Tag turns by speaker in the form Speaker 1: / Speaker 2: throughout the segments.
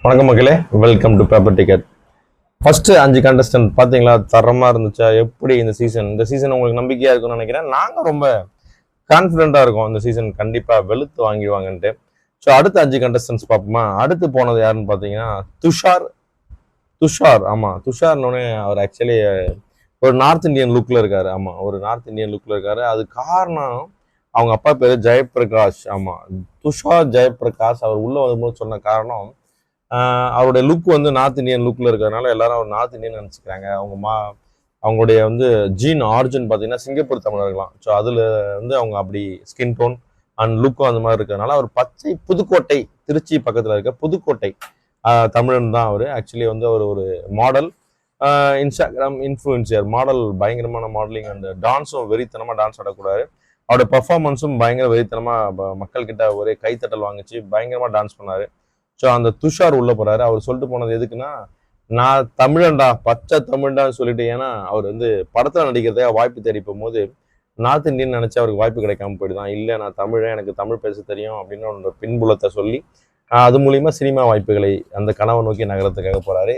Speaker 1: வணக்கம் மக்களே, welcome to paper ticket. First 5 contestant பார்த்தீங்களா? தரமாக இருந்துச்சா? எப்படி இந்த சீசன் உங்களுக்கு நம்பிக்கையாக இருக்கும்னு நினைக்கிறேன். நாங்கள் ரொம்ப கான்ஃபிடென்ட்டாக இருக்கோம் இந்த சீசன் கண்டிப்பாக வெளுத்து வாங்கிடுவாங்கன்ட்டு. ஸோ அடுத்த 5 கண்டஸ்டன்ஸ் பார்ப்போமா? அடுத்து போனது யாருன்னு பார்த்தீங்கன்னா துஷார். ஆமாம், துஷார்னோடனே அவர் ஆக்சுவலி ஒரு நார்த் இந்தியன் லுக்கில் இருக்காரு. ஆமாம், ஒரு நார்த் இந்தியன் லுக்கில் இருக்காரு. அது காரணம் அவங்க அப்பா பேர் ஜெயபிரகாஷ். ஆமாம், துஷார் ஜெயபிரகாஷ். அவர் உள்ளே வரும்போது சொன்ன காரணம் அவருடைய லுக் வந்து நார்த் இந்தியன் லுக்கில் இருக்கிறதுனால எல்லாரும் அவர் நார்த் இந்தியன் நினச்சிக்கிறாங்க. அவங்களுடைய வந்து ஜீன் ஆரிஜின் பார்த்தீங்கன்னா சிங்கப்பூர் தமிழர்களாம். ஸோ அதில் வந்து அவங்க அப்படி ஸ்கின் டோன் அண்ட் லுக்கும் அந்த மாதிரி இருக்கிறதுனால அவர் பச்சை புதுக்கோட்டை, திருச்சி பக்கத்தில் இருக்க புதுக்கோட்டை தமிழன் தான் அவர். ஆக்சுவலி வந்து அவர் ஒரு மாடல், இன்ஸ்டாகிராம் இன்ஃப்ளூயன்சர், மாடல், பயங்கரமான மாடலிங் அண்ட் டான்ஸும் வெறித்தனமாக டான்ஸ் ஆடக்கூடாது. அவரோட பெர்ஃபார்மன்ஸும் பயங்கர வெறித்தனமாக மக்கள்கிட்ட ஒரே கைத்தட்டல் வாங்கிச்சு பயங்கரமாக டான்ஸ் பண்ணார். ஸோ அந்த துஷார் உள்ள போறாரு. அவர் சொல்லிட்டு போனது எதுக்குன்னா, நான் தமிழன்டா, பச்சை தமிழ்டான்னு சொல்லிட்டு. ஏன்னா அவர் வந்து படத்தில் நடிக்கிறதுக்காக வாய்ப்பு தேடி போகும்போது நார்த் இந்தியன் நினைச்சு அவருக்கு வாய்ப்பு கிடைக்காம போயிடுதான். இல்லை, நான் தமிழன், எனக்கு தமிழ் பேச தெரியும் அப்படின்னு ஒரு பின்புலத்தை சொல்லி அது மூலியமா சினிமா வாய்ப்புகளை அந்த கனவை நோக்கி நகரத்துக்காக போறாரு.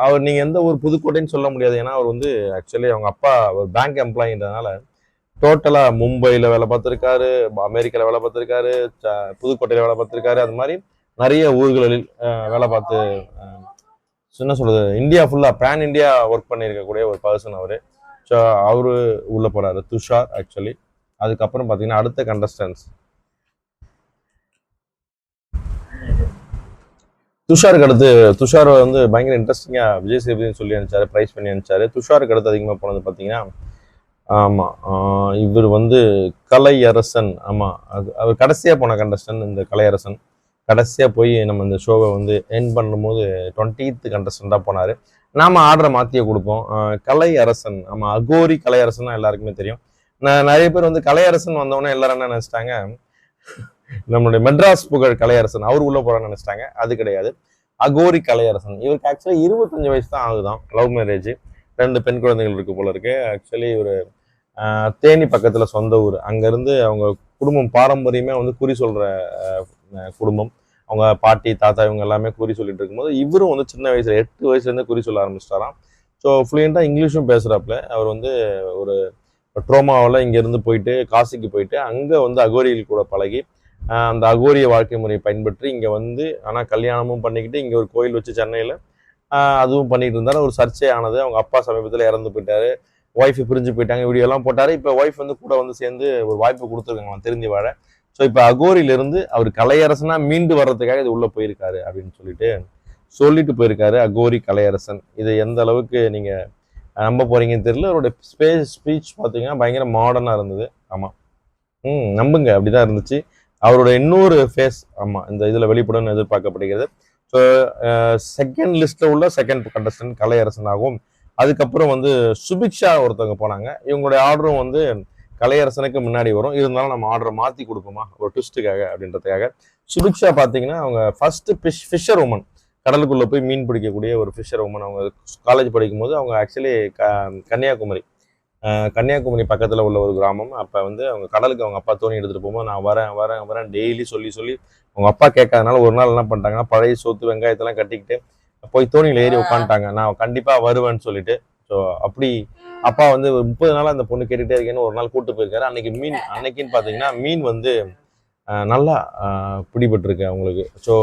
Speaker 1: அவர் நீங்க எந்த ஒரு புதுக்கோட்டைன்னு சொல்ல முடியாது. ஏன்னா அவர் வந்து ஆக்சுவலி அவங்க அப்பா ஒரு பேங்க் எம்ப்ளாயின்றதுனால டோட்டலா மும்பையில் வேலை பார்த்துருக்காரு, அமெரிக்காவில் வேலை பார்த்துருக்காரு, புதுக்கோட்டையில் வேலை பார்த்துருக்காரு. அது மாதிரி நிறைய ஊர்களில் வேலை பார்த்து என்ன சொல்றது, இந்தியா ஃபுல்லா பேன் இந்தியா ஒர்க் பண்ணியிருக்கக்கூடிய ஒரு பர்சன் அவர். ஸோ அவரு உள்ள போறாரு துஷார் ஆக்சுவலி. அதுக்கப்புறம் பார்த்தீங்கன்னா அடுத்த கண்டஸ்டன்ஸ் துஷாருக்கு அடுத்து. துஷார் வந்து பயங்கர இன்ட்ரெஸ்டிங்காக விஜய் சேதுபதினு சொல்லி அனுப்பிச்சாரு, ப்ரைஸ் பண்ணி அனுப்பிச்சாரு. துஷாருக்கு அடுத்து அதிகமாக போனது பார்த்தீங்கன்னா, ஆமாம், இவர் வந்து கலையரசன். ஆமாம், அவர் கடைசியாக போன கண்டஸ்டன் இந்த கலையரசன். கடைசியாக போய் நம்ம இந்த ஷோவை வந்து என் பண்ணும்போது 20th கண்டஸ்டண்டாக போனார். நாம் ஆர்டரை மாற்றியே கொடுப்போம். கலையரசன், ஆமாம், அகோரி கலையரசன் எல்லாருக்குமே தெரியும். நிறைய பேர் வந்து கலையரசன் வந்தவொடனே எல்லாரும் என்ன நினச்சிட்டாங்க, நம்மளுடைய மெட்ராஸ் புகழ் கலையரசன் அவர் உள்ள போறான்னு நினைச்சிட்டாங்க. அது கிடையாது, அகோரி கலையரசன். இவருக்கு ஆக்சுவலி 25 வயசு தான் ஆகுதான். லவ் மேரேஜ், 2 பெண் குழந்தைகள் இருக்கு போல இருக்கு. ஆக்சுவலி ஒரு தேனி பக்கத்துல சொந்த ஊர். அங்கிருந்து அவங்க குடும்பம் பாரம்பரியமே வந்து குறி சொல்ற குடும்பம். அவங்க பாட்டி தாத்தா இவங்க எல்லாமே குறி சொல்லிட்டு இருக்கும்போது இவரும் வந்து சின்ன வயசுல 8 வயசுலேருந்து குறி சொல்ல ஆரம்பிச்சிட்டாராம். ஸோ ஃப்ளூயண்டா இங்கிலீஷும் பேசுறாப்புல. அவர் வந்து ஒரு ட்ரோமாவில் இங்கேருந்து போயிட்டு காசிக்கு போயிட்டு அங்கே வந்து அகோரியில் கூட பழகி அந்த அகோரிய வாழ்க்கை முறையை பயன்பற்றி இங்கே வந்து, ஆனால் கல்யாணமும் பண்ணிக்கிட்டு இங்கே ஒரு கோயில் வச்சு சென்னையில் அதுவும் பண்ணிட்டு இருந்தாரு. ஒரு சர்ச்சை ஆனது. அவங்க அப்பா சமீபத்தில் இறந்து போயிட்டாரு, ஒய்ஃபு பிரிஞ்சு போயிட்டாங்க, வீடியோலாம் போட்டார். இப்போ ஒய்ஃப் வந்து கூட வந்து சேர்ந்து ஒரு வாய்ப்பு கொடுத்துருக்காங்க திருந்தி வாழ. ஸோ இப்போ அகோரியிலிருந்து அவர் கலையரசனா மீண்டு வர்றதுக்காக இது உள்ளே போயிருக்காரு அப்படின்னு சொல்லிட்டு போயிருக்காரு அகோரி கலையரசன். இது எந்த அளவுக்கு நீங்கள் நம்ப போறீங்கன்னு தெரியல. அவருடைய ஸ்பீச் பார்த்தீங்கன்னா பயங்கர மாடர்னாக இருந்தது. ஆமாம், நம்புங்க, அப்படிதான் இருந்துச்சு. அவரோட இன்னொரு ஃபேஸ் ஆமாம் இந்த இதில் வெளிப்படும் எதிர்பார்க்கப்படுகிறது. ஸோ செகண்ட் லிஸ்ட்டில் உள்ள செகண்ட் கண்டஸ்டன்ட் கலையரசன் ஆகும். அதுக்கப்புறம் வந்து சுபிக்ஷா ஒருத்தவங்க போனாங்க. இவங்களுடைய ஆர்டரும் வந்து கலையரசனுக்கு முன்னாடி வரும். இருந்தாலும் நம்ம ஆர்டரை மாற்றி கொடுப்போமா ஒரு ட்விஸ்ட்டுக்காக அப்படின்றதுக்காக. சுபிக்ஷா பார்த்தீங்கன்னா அவங்க ஃபர்ஸ்ட் ஃபிஷர் உமன், கடலுக்குள்ளே போய் மீன் பிடிக்கக்கூடிய ஒரு ஃபிஷர் உமன். அவங்க காலேஜ் படிக்கும்போது அவங்க ஆக்சுவலி கன்னியாகுமரி பக்கத்தில் உள்ள ஒரு கிராமம். அப்போ வந்து அவங்க கடலுக்கு அவங்க அப்பா தோணி எடுத்துகிட்டு போகும்போது நான் வரேன் டெய்லி சொல்லி அவங்க அப்பா கேட்காதனால ஒரு நாள் என்ன பண்ணிட்டாங்கன்னா பழைய சோத்து வெங்காயத்தெல்லாம் கட்டிக்கிட்டு போய் தோணியில் ஏறி உட்காந்துட்டாங்க, நான் கண்டிப்பாக வருவேன்னு சொல்லிட்டு. ஸோ அப்படி அப்பா வந்து 30 நாளாக அந்த பொண்ணு கேட்டுகிட்டே இருக்கேன்னு ஒரு நாள் கூப்பிட்டு போயிருக்காரு. அன்னைக்குன்னு பார்த்தீங்கன்னா மீன் வந்து நல்லா பிடிபட்டுருக்கு அவங்களுக்கு. ஸோ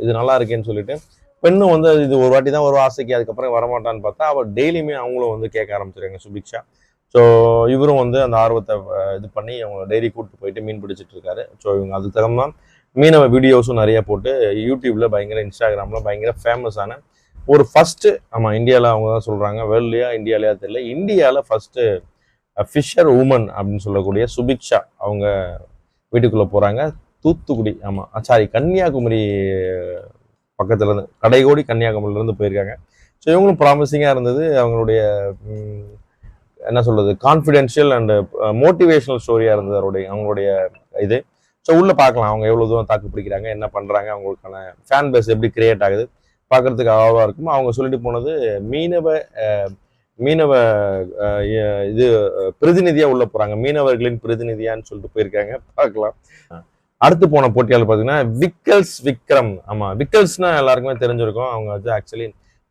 Speaker 1: இது நல்லா இருக்கேன்னு சொல்லிட்டு பெண்ணும் வந்து இது ஒரு வாட்டி தான் ஒரு ஆசைக்கு, அதுக்கப்புறம் வரமாட்டான்னு பார்த்தா அவள் டெய்லியுமே அவங்களும் வந்து கேட்க ஆரம்பிச்சிருக்காங்க சுபிக்ஷா. ஸோ இவரும் வந்து அந்த ஆர்வத்தை இது பண்ணி அவங்க டெய்லி கூப்பிட்டு போயிட்டு மீன் பிடிச்சிட்டு இருக்காரு. ஸோ இவங்க அதுக்கு தகுந்த மீனவ வீடியோஸும் நிறைய போட்டு யூடியூப்ல பயங்கர, இன்ஸ்டாகிராம்ல பயங்கர ஃபேமஸான ஒரு ஃபர்ஸ்ட். ஆமாம், இந்தியாவில் அவங்க தான் சொல்றாங்க, வேர்ல்ட்லையா இந்தியாலையா தெரியல, இந்தியாவில் ஃபர்ஸ்ட் ஃபிஷர் உமன் அப்படின்னு சொல்லக்கூடிய சுபிக்ஷா அவங்க வீட்டுக்குள்ளே போகிறாங்க. தூத்துக்குடி, ஆமாம் சாரி, கன்னியாகுமரி பக்கத்துல இருந்து, கடைகோடி கன்னியாகுமரியிலேருந்து போயிருக்காங்க. ஸோ இவங்களும் ப்ராமிசிங்காக இருந்தது. அவங்களுடைய என்ன சொல்றது, கான்ஃபிடென்ஷியல் அண்ட் மோட்டிவேஷனல் ஸ்டோரியாக இருந்தது அவங்களுடைய இது. ஸோ உள்ள பார்க்கலாம் அவங்க எவ்வளோ தூரம் தாக்கு பிடிக்கிறாங்க, என்ன பண்ணுறாங்க, அவங்களுக்கான ஃபேன் பேஸ் எப்படி கிரியேட் ஆகுது பார்க்கறதுக்கு அவ்வளோவா இருக்கும். அவங்க சொல்லிட்டு போனது மீனவ இது பிரதிநிதியாக உள்ள போகிறாங்க, மீனவர்களின் பிரதிநிதியான்னு சொல்லிட்டு போயிருக்காங்க. பார்க்கலாம். அடுத்து போன போட்டியாளர் பார்த்தீங்கன்னா விக்கல்ஸ் விக்ரம். ஆமா, விக்கல்ஸ்னா எல்லாருக்குமே தெரிஞ்சிருக்கும். அவங்க வந்து ஆக்சுவலி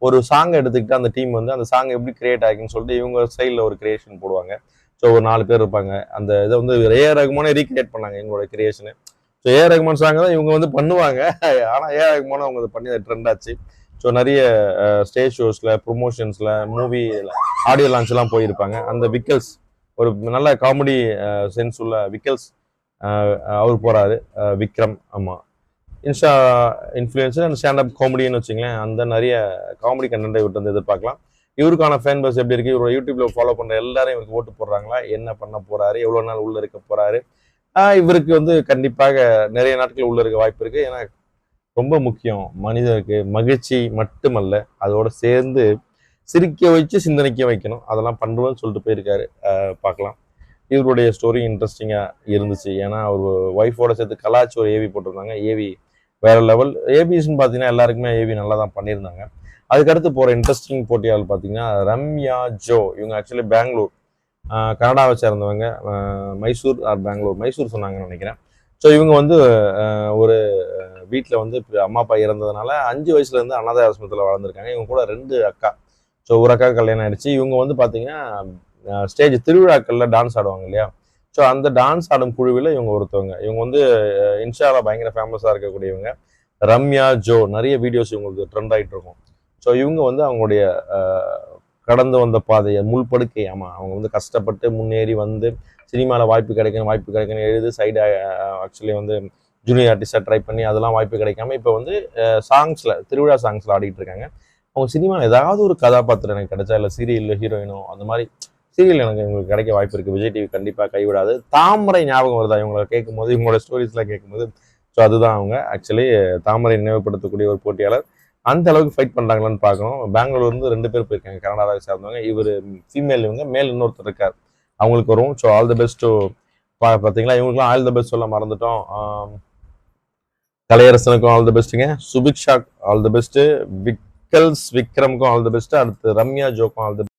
Speaker 1: ஒரு சாங் எடுத்துக்கிட்டு அந்த டீம் வந்து அந்த சாங் எப்படி கிரியேட் ஆகுன்னு சொல்லிட்டு இவங்க ஸ்டைலில் ஒரு கிரியேஷன் போடுவாங்க. ஸோ ஒரு 4 பேர் இருப்பாங்க. அந்த இதை வந்து ஏஆர் ரகுமானே ரீக்ரியேட் பண்ணாங்க எங்களோட கிரியேஷனு. ஸோ ஏஆர் ரகுமான் சாங் தான் இவங்க வந்து பண்ணுவாங்க. ஆனால் ஏஆர் ரகுமானும் அவங்க அதை பண்ணி ட்ரெண்ட் ஆச்சு. ஸோ நிறைய ஸ்டேஜ் ஷோஸில், ப்ரொமோஷன்ஸில், மூவி ஆடியோ லான்ச்லாம் போயிருப்பாங்க. அந்த விக்கல்ஸ் ஒரு நல்ல காமெடி சென்ஸ் உள்ள விக்கல்ஸ் அவர் போறாரு. விக்ரம். ஆமா, இன்ஸ்டா இன்ஃப்ளூயன்சர் அண்ட் ஸ்டாண்டப் காமெடின்னு வச்சுங்களேன். அந்த நிறைய காமெடி கண்டென்ட் இவர்கிட்ட வந்து எதிர்பார்க்கலாம். இவருக்கான ஃபேன் பஸ் எப்படி இருக்கு? இவரோட யூடியூப்ல ஃபாலோ பண்ற எல்லாரும் இவருக்கு ஓட்டு போடுறாங்களா? என்ன பண்ண போறாரு? எவ்வளவு நாள் உள்ள இருக்க போறாரு? இவருக்கு வந்து கண்டிப்பாக நிறைய நாட்கள் உள்ள இருக்க வாய்ப்பு இருக்கு. ஏன்னா ரொம்ப முக்கியம், மனிதனுக்கு மகிழ்ச்சி மட்டுமல்ல, அதோட சேர்ந்து சிரிக்க வச்சு சிந்தனைக்க வைக்கணும். அதெல்லாம் பண்ணுவேன்னு சொல்லிட்டு போயிருக்காரு. பார்க்கலாம். இவருடைய ஸ்டோரி இன்ட்ரெஸ்டிங்கா இருந்துச்சு. ஏன்னா அவர் ஒய்ஃபோட சேர்த்து கலாச்சி ஒரு ஏவி போட்டிருந்தாங்க. ஏவி வேற லெவல். ஏபிஸ்ன்னு பார்த்தீங்கன்னா எல்லாருக்குமே ஏவி நல்லா தான் பண்ணியிருந்தாங்க. அதுக்கடுத்து போகிற இன்ட்ரெஸ்டிங் போட்டியாளர் பார்த்தீங்கன்னா ரம்யா ஜோ. இவங்க ஆக்சுவலி பெங்களூர், கனடாவை சேர்ந்தவங்க. மைசூர் ஆர் பெங்களூர், மைசூர் சொன்னாங்கன்னு நினைக்கிறேன். ஸோ இவங்க வந்து ஒரு வீட்டில் வந்து அம்மா அப்பா இறந்ததுனால 5 வயசுலேருந்து அனாதை ஆசிரமத்தில் வளர்ந்துருக்காங்க. இவங்க கூட 2 அக்கா. ஸோ ஒரு அக்கா கல்யாணம் ஆயிடுச்சு. இவங்க வந்து பார்த்தீங்கன்னா ஸ்டேஜ் திருவிழாக்களில் டான்ஸ் ஆடுவாங்க இல்லையா? ஸோ அந்த டான்ஸ் ஆடும் குழுவில் இவங்க ஒருத்தவங்க. இவங்க வந்து இன்ஸ்டாவில் பயங்கர ஃபேமஸாக இருக்கக்கூடியவங்க. ரம்யா ஜோ. நிறைய வீடியோஸ் இவங்களுக்கு ட்ரெண்ட் ஆகிட்டு இருக்கும். ஸோ இவங்க வந்து அவங்களுடைய கடந்து வந்த பாதையை முள்படுக்கை. ஆமாம், அவங்க வந்து கஷ்டப்பட்டு முன்னேறி வந்து சினிமாவில் வாய்ப்பு கிடைக்கணும் எழுது சைடு ஆக்சுவலி வந்து ஜூனியர் ஆர்டிஸ்டாக ட்ரை பண்ணி அதெல்லாம் வாய்ப்பு கிடைக்காம இப்போ வந்து சாங்ஸில், திருவிழா சாங்ஸில் ஆடிட்டு இருக்காங்க. அவங்க சினிமாவில் ஏதாவது ஒரு கதாபாத்திரம் எனக்கு கிடைச்சா, இல்லை சீரியலில் ஹீரோயினோ அந்த மாதிரி சீரியல் எனக்கு இவங்களுக்கு கிடைக்க வாய்ப்பு இருக்குது. விஜய் டிவி கண்டிப்பாக கைவிடாது. தாமரை ஞாபகம் வருதா இவங்களை கேட்கும்போது, இவங்களோட ஸ்டோரிஸ்லாம் கேட்கும்போது? ஸோ அதுதான் அவங்க. ஆக்சுவலி தாமரை நினைவுபடுத்தக்கூடிய ஒரு போட்டியாளர். அந்த அளவுக்கு ஃபைட் பண்ணுறாங்களான்னு பார்க்கணும். பெங்களூர்லேருந்து 2 பேர் போயிருக்காங்க, கனடாவை சேர்ந்தவங்க. இவர் ஃபீமேல், இவங்க மேல் இன்னொருத்தர் இருக்கார். அவங்களுக்கு வரும். So all the best. பார்த்தீங்களா, இவங்களுக்குலாம் ஆல் த பெஸ்ட் சொல்ல மறந்துட்டோம். கலையரசனுக்கும் all the best. Subiksha all the best. விக்கல்ஸ் விக்ரமுக்கும் ஆல் த பெஸ்ட்டு. அடுத்து ரம்யா ஜோக்கும் ஆல் த